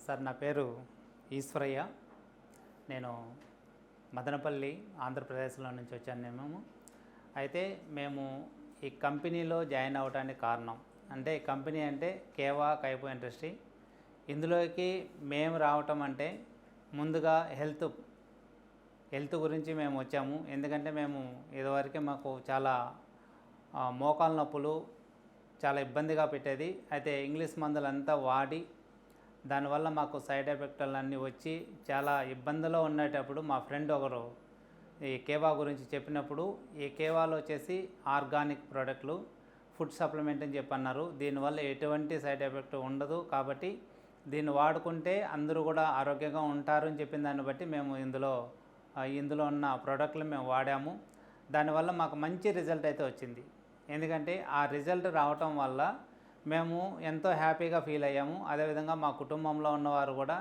Sir నా పేరు ఈశ్వరయ్య. నేను మదనపల్లి ఆంధ్రప్రదేశ్లో నుంచి వచ్చాను. అయితే మేము ఈ కంపెనీలో జాయిన్ అవ్వడానికి కారణం అంటే కంపెనీ అంటే కేవా కైపో ఇండస్ట్రీ. ఇందులోకి మేము రావటం అంటే ముందుగా హెల్త్ గురించి మేము వచ్చాము. ఎందుకంటే మేము ఇదివరకే మాకు చాలా మోకాల నొప్పులు చాలా ఇబ్బందిగా పెట్టేది. అయితే ఇంగ్లీష్ మందులంతా వాడి దానివల్ల మాకు సైడ్ ఎఫెక్ట్లు అన్నీ వచ్చి చాలా ఇబ్బందిలో ఉండేటప్పుడు మా ఫ్రెండ్ ఒకరు ఈ కేవా గురించి చెప్పినప్పుడు, ఈ కేవాలో వచ్చేసి ఆర్గానిక్ ప్రోడక్ట్లు ఫుడ్ సప్లిమెంట్ అని చెప్పన్నారు. దీనివల్ల ఎటువంటి సైడ్ ఎఫెక్ట్ ఉండదు, కాబట్టి దీన్ని వాడుకుంటే అందరూ కూడా ఆరోగ్యంగా ఉంటారు అని చెప్పిన దాన్ని బట్టి మేము ఇందులో ఉన్న ప్రోడక్ట్లు మేము వాడాము. దానివల్ల మాకు మంచి రిజల్ట్ అయితే వచ్చింది. ఎందుకంటే ఆ రిజల్ట్ రావటం వల్ల మేము ఎంతో హ్యాపీగా ఫీల్ అయ్యాము. అదేవిధంగా మా కుటుంబంలో ఉన్నవారు కూడా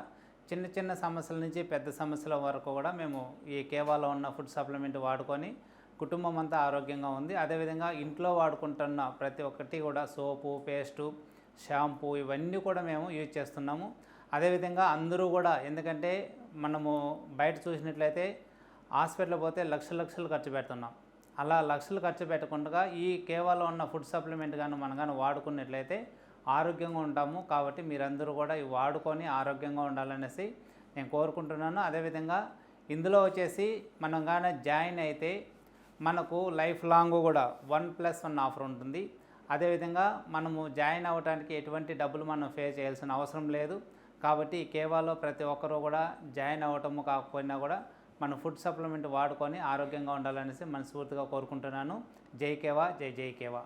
చిన్న చిన్న సమస్యల నుంచి పెద్ద సమస్యల వరకు కూడా మేము ఈ కేవాలో ఉన్న ఫుడ్ సప్లిమెంట్ వాడుకొని కుటుంబం అంతా ఆరోగ్యంగా ఉంది. అదేవిధంగా ఇంట్లో వాడుకుంటున్న ప్రతి ఒక్కటి కూడా సోపు, పేస్టు, షాంపూ ఇవన్నీ కూడా మేము యూజ్ చేస్తున్నాము. అదేవిధంగా అందరూ కూడా, ఎందుకంటే మనము బయట చూసినట్లయితే హాస్పిటల్ పోతే లక్షలు ఖర్చు పెడుతున్నాం. అలా లక్షలు ఖర్చు పెట్టకుండా ఈ కేవాలో ఉన్న ఫుడ్ సప్లిమెంట్ మనం వాడుకున్నట్లయితే ఆరోగ్యంగా ఉంటాము. కాబట్టి మీరందరూ కూడా ఇవి వాడుకొని ఆరోగ్యంగా ఉండాలనేసి నేను కోరుకుంటున్నాను. అదేవిధంగా ఇందులో వచ్చేసి మనం కానీ జాయిన్ అయితే మనకు లైఫ్ లాంగ్ కూడా 1+1 ఆఫర్ ఉంటుంది. అదేవిధంగా మనము జాయిన్ అవ్వడానికి ఎటువంటి డబ్బులు మనం పే చేయాల్సిన అవసరం లేదు. కాబట్టి ఈ కేవాలో ప్రతి ఒక్కరూ కూడా జాయిన్ అవ్వటము కాకపోయినా కూడా మన ఫుడ్ సప్లిమెంట్ వాడుకొని ఆరోగ్యంగా ఉండాలనేసి మనస్ఫూర్తిగా కోరుకుంటున్నాను. జై కేవా, జై కేవా.